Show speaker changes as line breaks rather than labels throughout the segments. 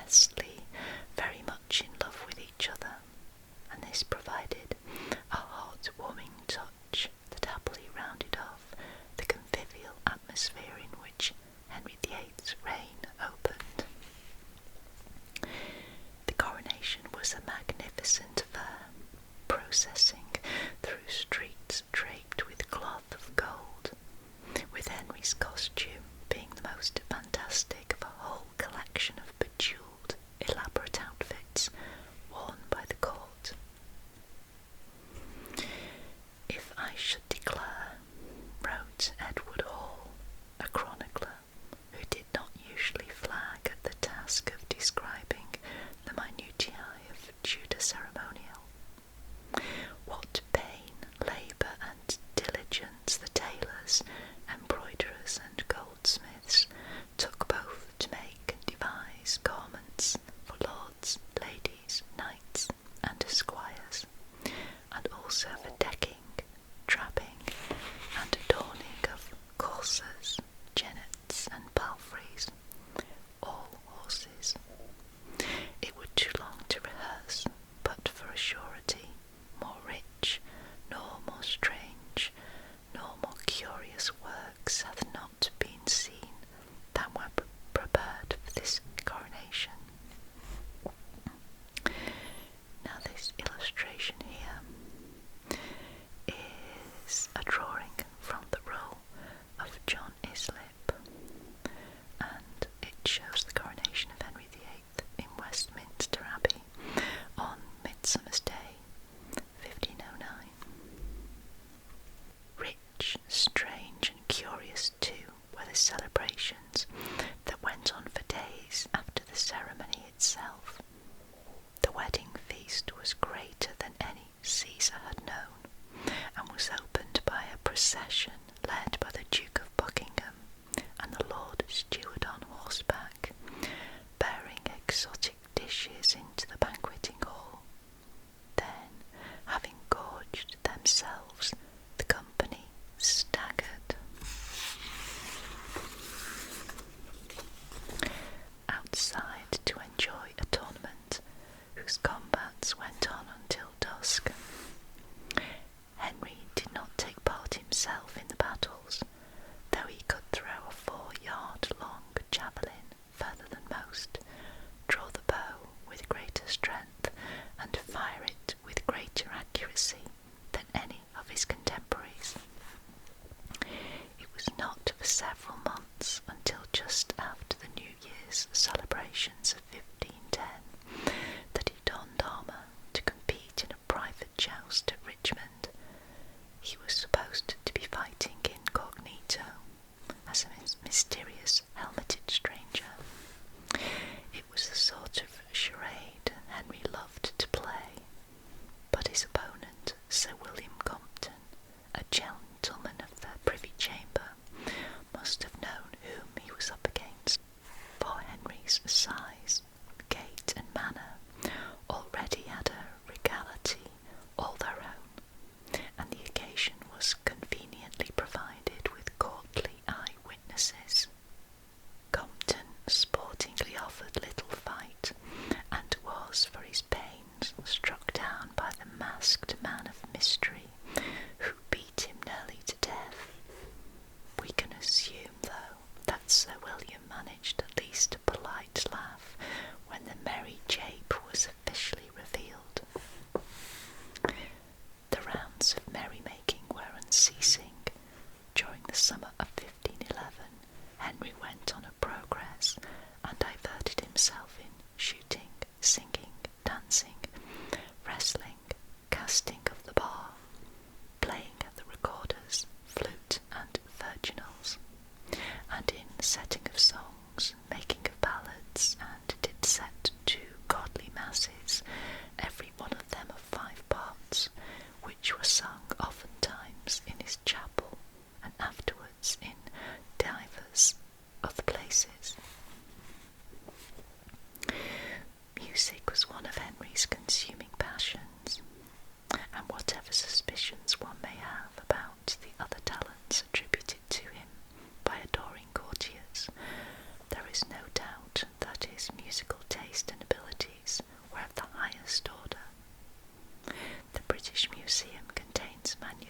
manifestly very much in love with each other, and this provided a heart-warming touch that happily rounded off the convivial atmosphere in which Henry VIII's reign opened. The coronation was a magnificent affair, processing through streets draped with cloth of gold, with Henry's costume being the most fantastic of a whole collection of bejewelled, elaborate outfits worn by the court. "If I should declare," wrote Edward Hall, a chronicler who did not usually flag at the task of describing the minutiae of Tudor ceremonial, "what pain, labour and diligence the tailors, embroiderers and goldsmiths took both to make and devise garments for lords, ladies, knights and esquires, and also for decking, trapping and adorning of coursers, jennets and palfreys, all horses. It were too long to rehearse, but for a surety, more rich, nor more strange, nor more curious works hath not been seen than were prepared for this coronation." Now this illustration here is a drawing from the roll of John Islip, and it shows the coronation of Henry VIII in Westminster Abbey on Midsummer's Day, 1509. Rich, strange and curious too were the celebrations that went on for days after the ceremony itself. The wedding feast was greater than any Caesar had known, and was opened by a procession led by the Duke of Buckingham and the Lord Steward on horseback, bearing exotic dishes into the banqueting hall. Then, having gorged themselves, the company staggered outside to enjoy a tournament whose combats went on until dusk. Henry did not take part himself in the battles, though he could throw a 4-yard-long javelin further than most, draw the bow with greater strength, and fire it with greater accuracy than any of his contemporaries. It was not for several months until just after the New Year's celebrations of 1510 that he donned armour to compete in a private joust at Richmond. He was supposed to be fighting incognito as a mysterious helmeted stranger. It was the sort of charade Henry loved to play, but his opponent, Sir William Compton, a gentleman of the Privy Chamber, must have known whom he was up against, for Henry's size, gait and manner already had a regality all their own, and the occasion was conveniently provided with courtly eye-witnesses. Compton sportingly offered little fight, and was, for his pains, struck down by the masked man of mystery, who beat him nearly to death. We can assume, though, that Sir William managed at least a polite laugh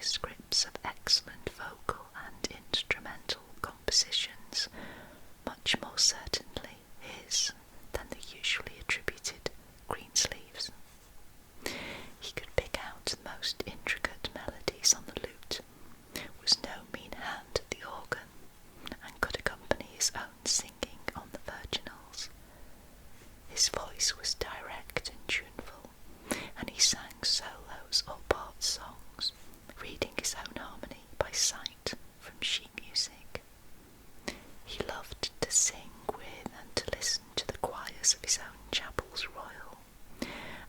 manuscripts of excellent vocal and instrumental compositions, much more certainly his than the usually attributed Greensleeves. He could pick out the most intricate melodies on the lute, was no mean hand at the organ, and could accompany his own singing on the virginals. His voice was direct and tuneful, and he sang solos or part songs, reading his own harmony by sight from sheet music. He loved to sing with and to listen to the choirs of his own chapels royal,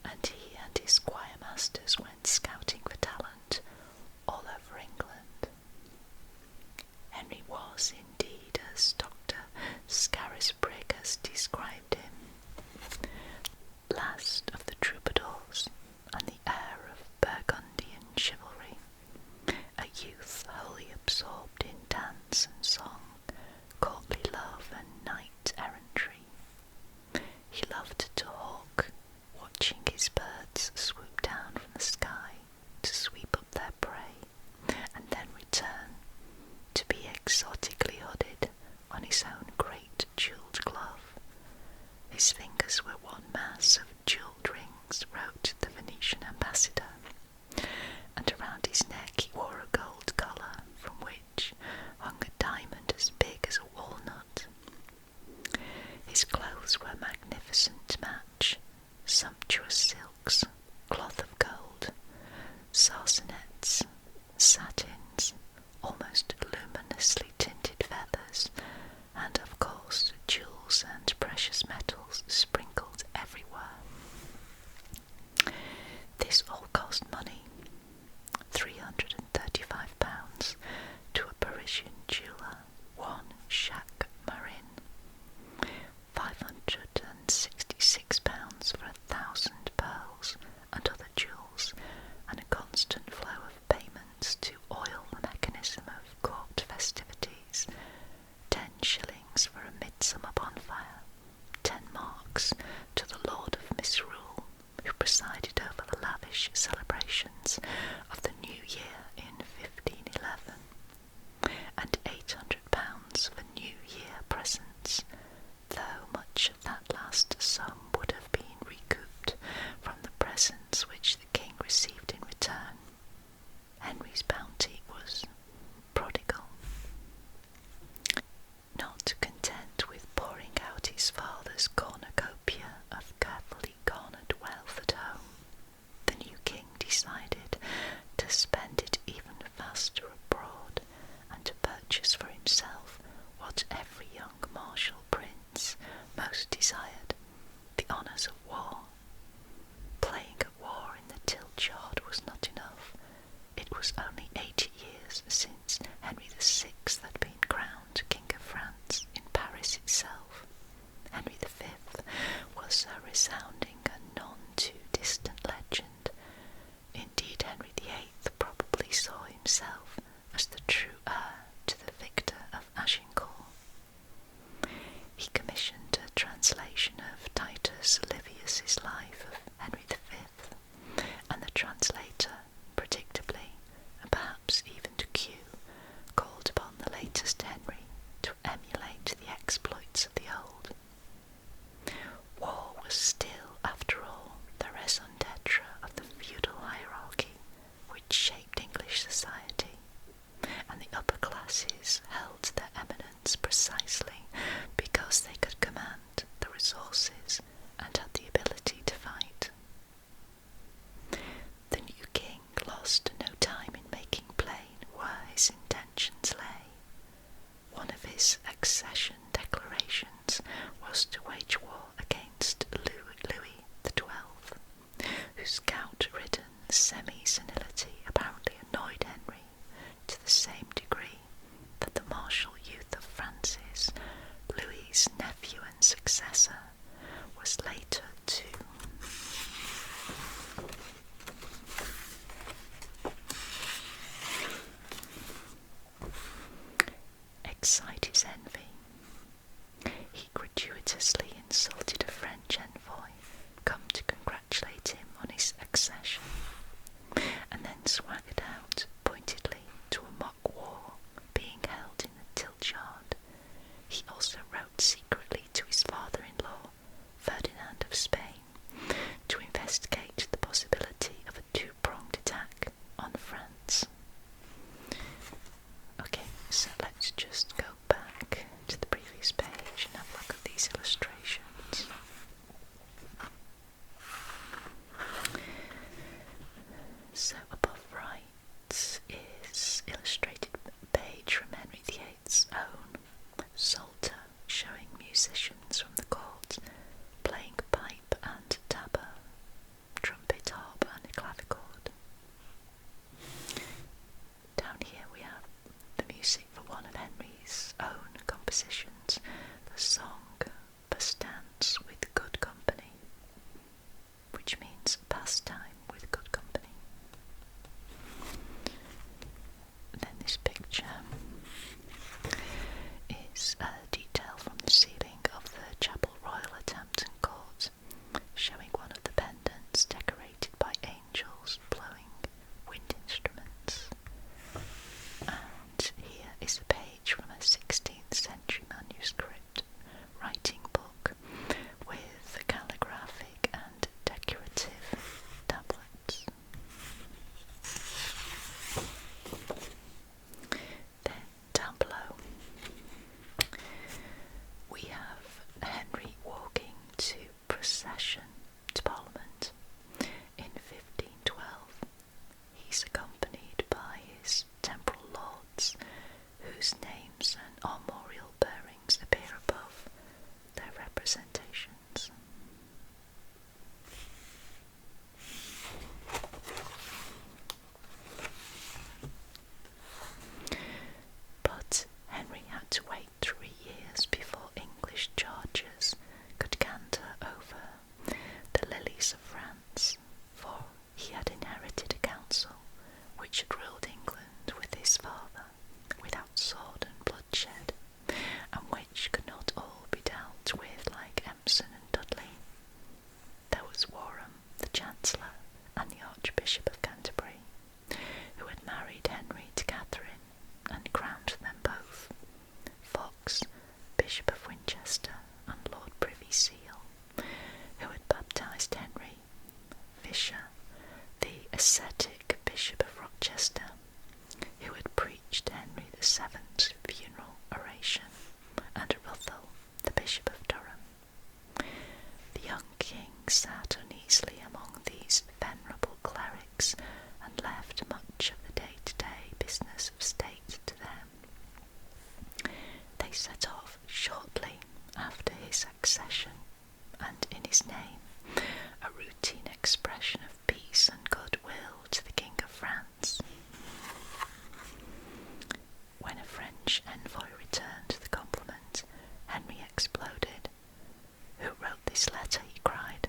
and he and his choir masters went scouting for talent all over England. Henry was indeed, as Dr. Scarisbrick has described him, last of the troubadours and the heir of Burgundian chivalry, a youth wholly absorbed in dance and song, courtly love and knight-errantry. He loved to hawk, watching his birds swoop down from the sky to sweep up their prey, and then return to be exotically hooded on his own great jewelled glove. His fingers were one mass of jewelled rings, wrote the Venetian ambassador, and around his neck he wore a gold collar from which hung a diamond as big as a walnut. His clothes were magnificent to match, sumptuous silks, cloth of gold, sarcenets, satins, almost luminously tinted feathers, and of course jewels and precious metals sprinkled everywhere. This all cost money, £335 to a Parisian jeweller, one Jacques Marin, £566 for 1,000 pearls and other jewels, and a constant flow of payments to oil the mechanism of court festivities, 10 shillings for a midsummer bonfire, 10 marks to the Lord of Misrule, who presided over the lavish celebrations of the New Year in 1511, and £800 for New Year presents, though much of that last sum would have been recouped from the presents which the king received in return. Henry's bounty was prodigal. Not content with pouring out his father's cornucopia of carefully garnered wealth at home, the new king decided to spend it even faster abroad, and to purchase for himself what every young martial prince most desired, the honours of war. Playing at war in the tilt-yard was not enough. It was only 80 years since Henry VI had been crowned King of France in Paris itself. Henry V was a resounding and none too distant legend. Indeed, Henry VIII probably saw himself as the true heir to the victor of Agincourt. He commissioned a translation of Titus Livius's life of Henry V, and the translator, predictably, and perhaps even to Q, called upon the latest Henry to emulate the exploits of the old. War was still, after all, the raison d'etre of the feudal hierarchy which shaped English society, and the upper classes held their eminence precisely because they could command the resources and had the ability to fight. The new king lost no time in making plain where his intentions lay. One of his accession declarations was to wage war against Louis XII, whose gout-ridden semi-senility apparently annoyed Henry to the same degree that the martial youth of Francis, Louis's nephew and successor, was later to excite his envy. He gratuitously insulted a French envoy come to congratulate him on his accession, and then swaggered out, pointed Sampson and Dudley. There was Warham, the Chancellor, and the Archbishop of Canterbury, who had married Henry to Catherine and crowned them both, Fox, Bishop of Winchester, and Lord Privy Seal, who had baptised Henry, Fisher, the ascetic Bishop of Rochester, who had preached Henry VII's funeral oration, and Ruthell, the Bishop of Durham. The young king sat uneasily among these venerable clerics and left much of the day-to-day business of state to them. They set off shortly after his accession, and in his name a routine expression of peace and goodwill to the King of France. When a French envoy returned the compliment, Henry exploded. "Who wrote this letter?" he cried.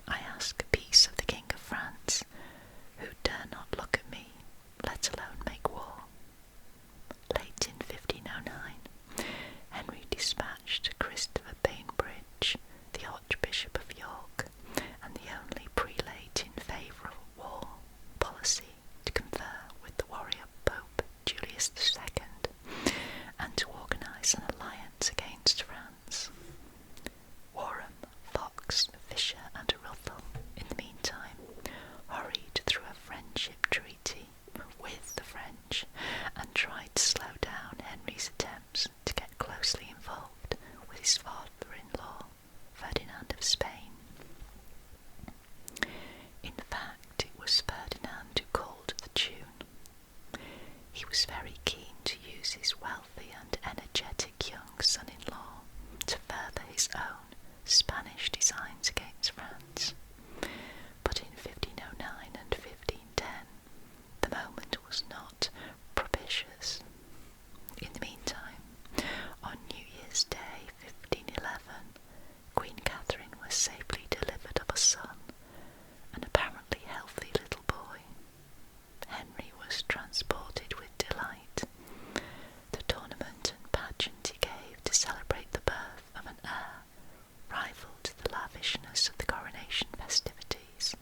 "I ask peace of the King of France, who dare not look at me, let alone make war." Late in 1509, Henry dispatched Christopher Bainbridge, the Archbishop of York, and the only prelate in favour of war policy, to confer with the warrior Pope Julius II, and to organise an alliance against France. Warham, Fox, Fisher, and Ruthell, in the meantime, hurried through a friendship treaty with the French and tried to slow down Henry's attempts to get closely involved with his father-in-law, Ferdinand of Spain. In fact, it was Ferdinand who called the tune. He was very keen to use his wealthy and energetic young son-in-law to further his own Spanish designs against France. But in 1509 and 1510, the moment was not propitious. In the meantime, on New Year's Day 1511, Queen Catherine was safely delivered of a son, an apparently healthy little boy. Henry was transported with delight. The tournament and pageant he gave to celebrate the birth of an heir rivaled the lavishness of the coronation festivities.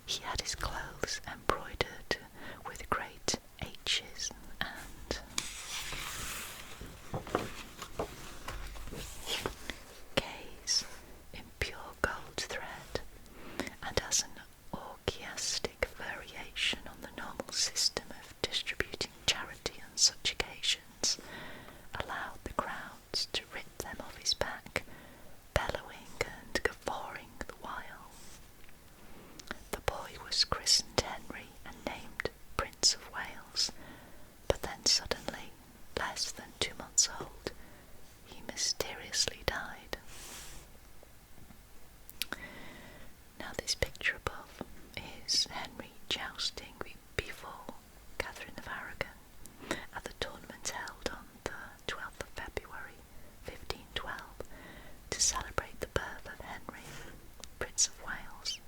He had his clothes embroidered with great H's and K's in pure gold thread, and as an orgiastic variation on the normal system of distributing charity on such occasions, allowed the crowds to rip them off his back, bellowing and guffawing the while. The boy was christened Henry and named Prince of Wales, but then suddenly, less than 2 months old, he mysteriously died. Now this picture above is Henry jousting before Catherine of Aragon at the tournament held on the 12th of February 1512 to celebrate the birth of Henry, Prince of Wales.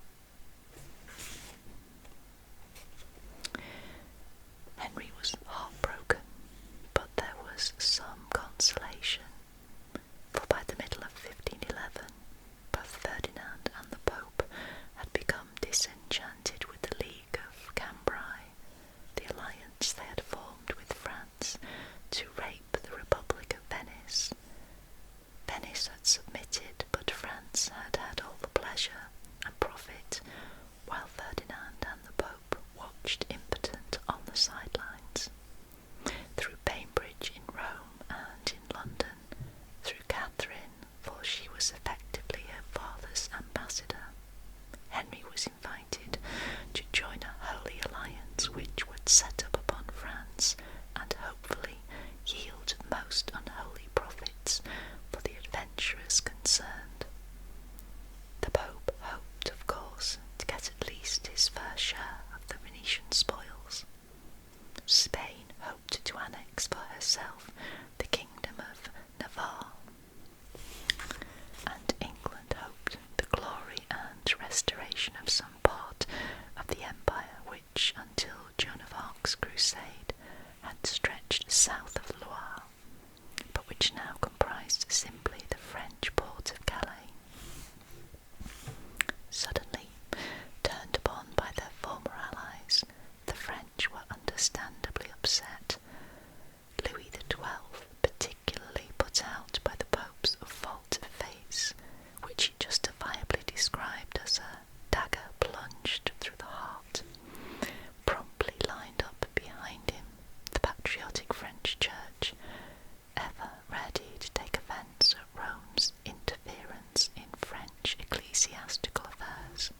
French ecclesiastical affairs.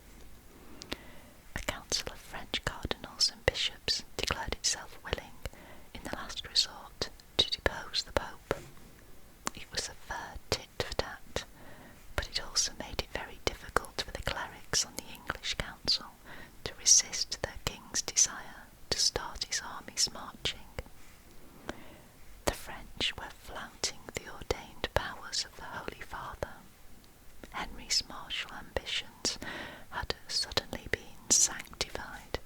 A council of French cardinals and bishops declared itself willing, in the last resort, to depose the Pope. It was a fair tit for tat, but it also made it very difficult for the clerics on the English council to resist their king's desire to start his armies marching. The French were flouting the ordained powers of the Holy Father. Henry's martial ambitions had suddenly been sanctified,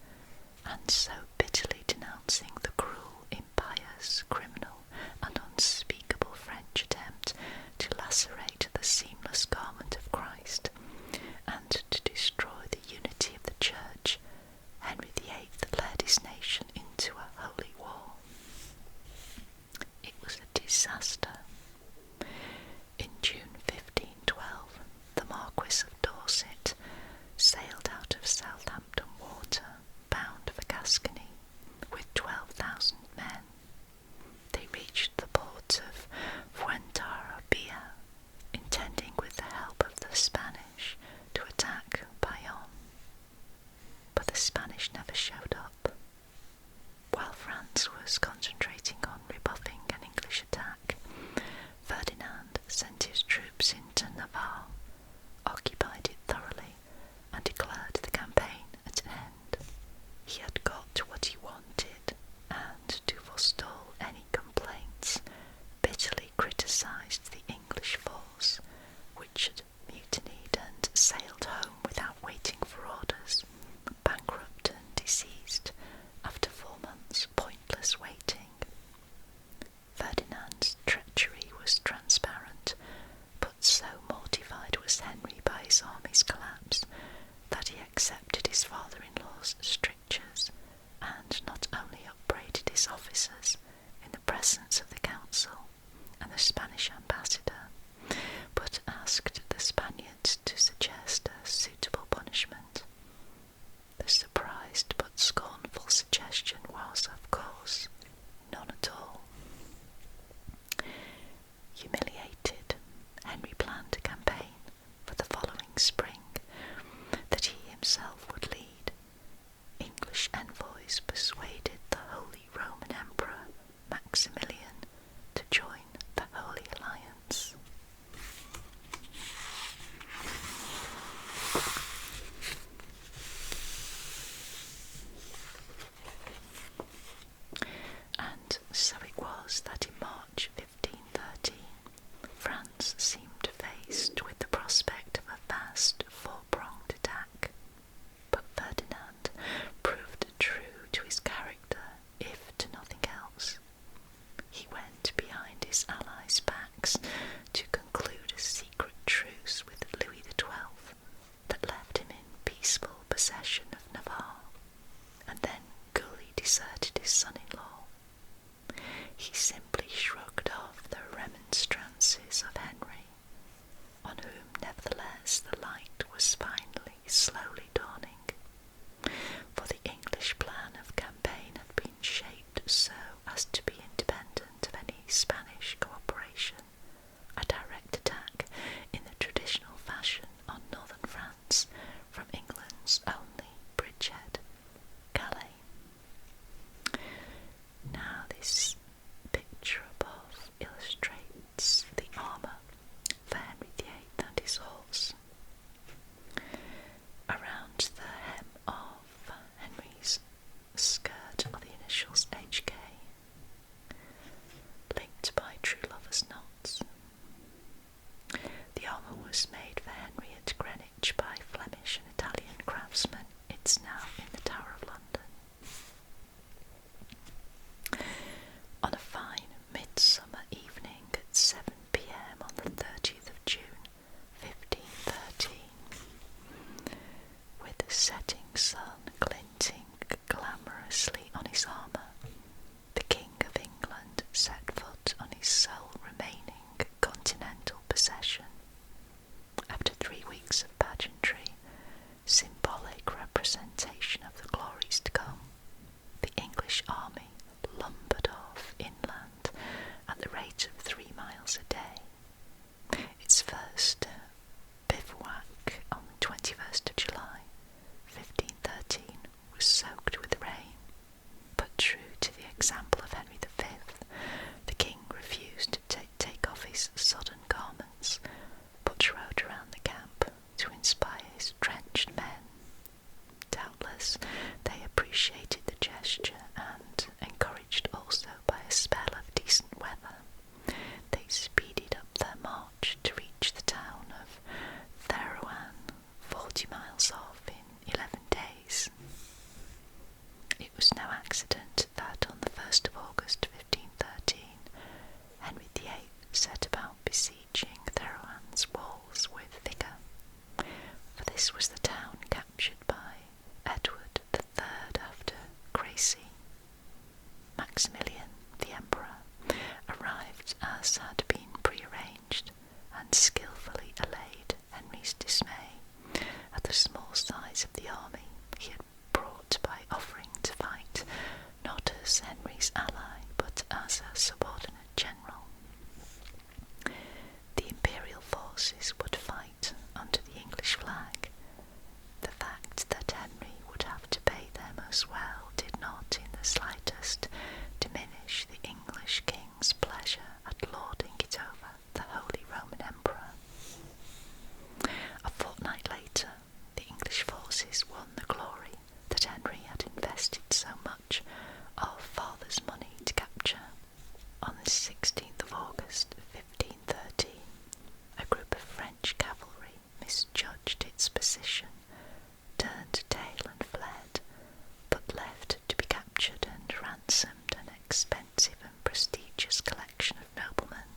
and so bitterly denouncing the cruel, impious, criminal, and unspeakable French attempt to lacerate the seamless garment of Christ, and to destroy the unity of the Church, Henry VIII led his nation into a holy war. It was a disaster. In June 1512, the Marquis of Dorset sailed out of Southampton water, bound for Gascony, with 12,000 men. They reached the port of Fuenterrabia, intending with the help of the Spanish to attack Bayonne. But the Spanish never showed up. While France was concentrating on rebuffing an English attack, Ferdinand sent his troops into Navarre, occupied it thoroughly, and declared the campaign at an end. He had got what he wanted, and to forestall any complaints, bitterly criticised the English force, which had mutinied and sailed home without waiting for orders, bankrupt and deceased after 4 months' pointless waiting. Ferdinand's treachery was transparent, but so mortified was Henry by his army's collapse that he accepted his father-in-law's strictures, and not only upbraided his officers in the presence of the council and the Spanish ambassador, but asked the Spaniards to suggest a suitable punishment. The surprised but scornful suggestion was, of course, none at all. Humiliated, Henry planned a campaign for the following spring that he himself would lead. English envoys persuaded the Holy Roman Emperor Maximilian to join the Holy Alliance. Henry's dismay at the small size of the army he had brought by offering to fight not as Henry's ally but as a subordinate general. The imperial forces would fight under the English flag. The fact that Henry would have to pay them as well did not in the slightest diminish the English king's pleasure at lording it over the Holy Roman Emperor. A fortnight later, the English forces won the glory that Henry had invested so much of father's money to capture. On the 16th of August 1513, a group of French cavalry misjudged its position, turned tail and fled, but left to be captured and ransomed an expensive and prestigious collection of noblemen,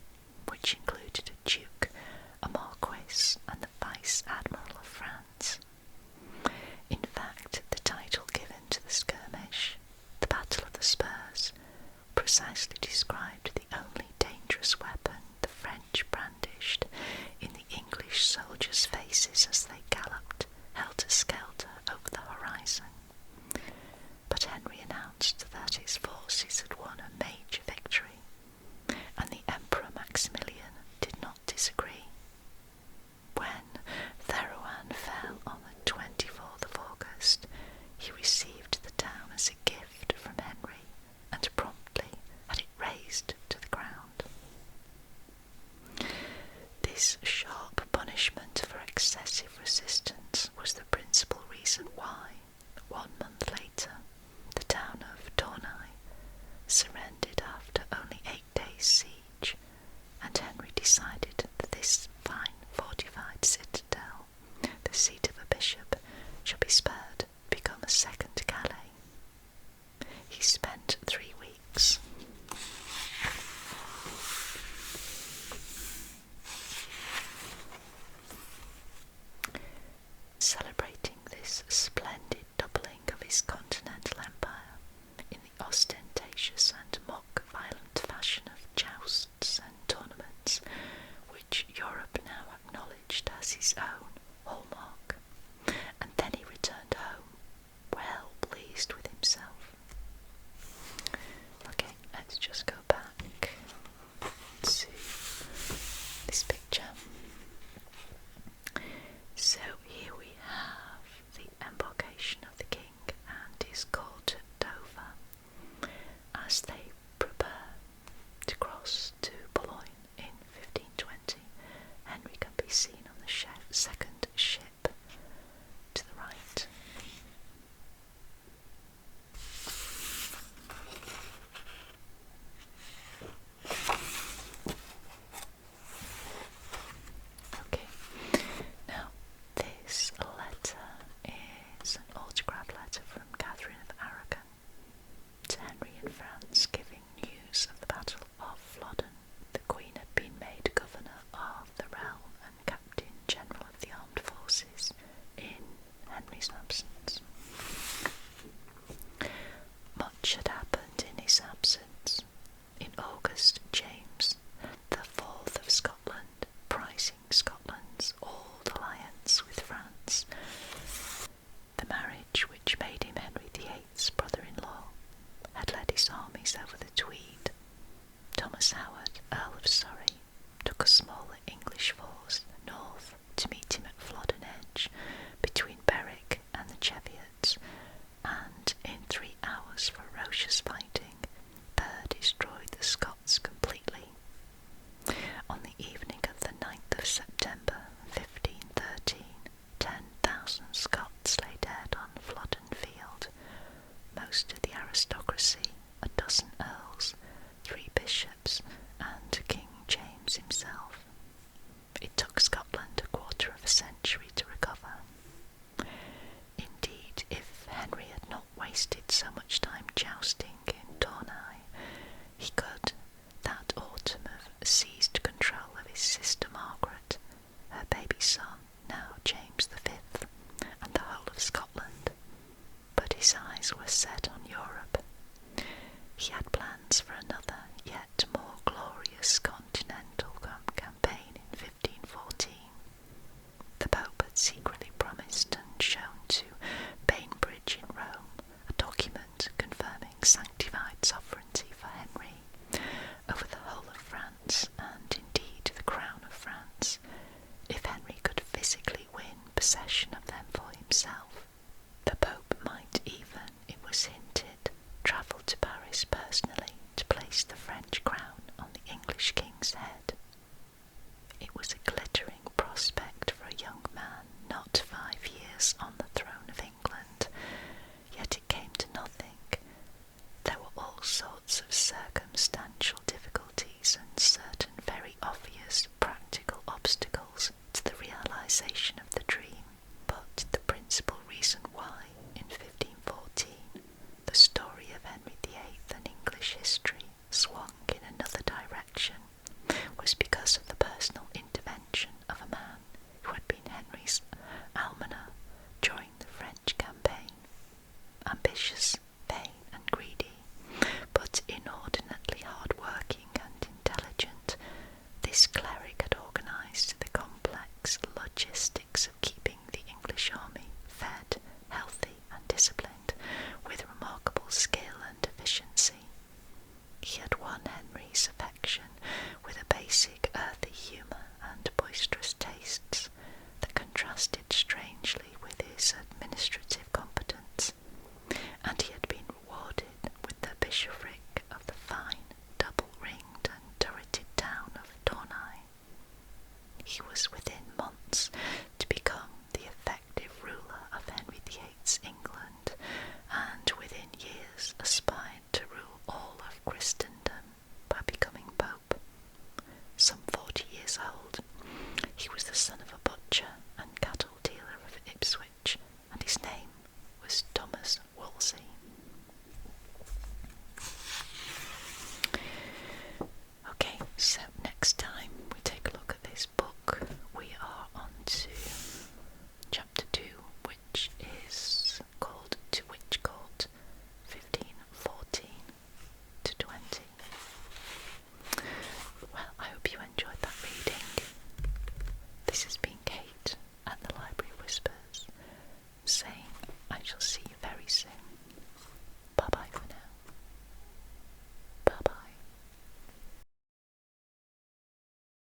which included a duke, a marquis, and the vice-admiral of France. In fact, the title given to the skirmish, the Battle of the Spurs, precisely described the only dangerous weapon the French brandished in the English soldiers' faces as they galloped helter-skelter over the horizon. But Henry announced that his forces had won a major victory, and the Emperor Maximilian did not disagree. When Therouanne fell on the 24th of August, he received the town as a gift from Henry and promptly had it razed to the ground. This sharp punishment for excessive resistance was the principal reason why, 1 month later, the town of Tournai surrendered after only 8 days' siege, and Henry decided that this fine fortified citadel, the seat of a bishop, should be spared to become a second Calais. He spent 3 weeks celebrating this splendid doubling of his continental empire in the ostentatious and mock-violent fashion of jousts and tournaments, which Europe now acknowledged as his own hallmark, and then he returned home, well pleased with himself. Okay, let's just go back to this picture. So here we have the embarkation of the king and his court at Dover as they prepare to cross to Boulogne in 1520. Henry can be seen on the second ship to the right. Okay, now this letter is an autograph letter from Catherine of Aragon to Henry in France, giving news of the Battle of Flodden. The Queen had been made governor of the realm and captain general of the armed forces in Henry's absence. Much had happened in his absence. In August, James IV of Scotland, prizing Scotland's old alliance with France, the marriage which made him Henry VIII's brother-in-law, had led his armies over the Tweed. Thomas Howard, Earl of Surrey, took a smaller English force north to meet him at Flodden Edge, between Berwick and the Cheviots, and in 3 hours ferocious fighting, Burr destroyed the Scots completely. On the evening of the 9th of September 1513, 10,000 Scots lay dead on Flodden Field, most of the aristocracy, a dozen earls, 3 bishops, and King James himself. It took Scotland a quarter of a century to recover. Indeed, if Henry had not wasted so much time jousting in Tournai, he could, that autumn, have seized control of his sister Margaret, her baby son, now James V, and the whole of Scotland. But his eyes were set on Europe. He had plans for another, yet more glorious continental campaign in 1514. The secretly promised and shown to Bainbridge in Rome a document confirming sanctified sovereignty for Henry over the whole of France and indeed the crown of France, if Henry could physically win possession of them for himself. The Pope might even, it was hinted, travel to Paris personally to place the French crown on the English king's head. It was a glittering prospect for a young man not 5 years on the throne of England, yet it came to nothing. There were all sorts of circumstantial difficulties and certain very obvious practical obstacles to the realisation of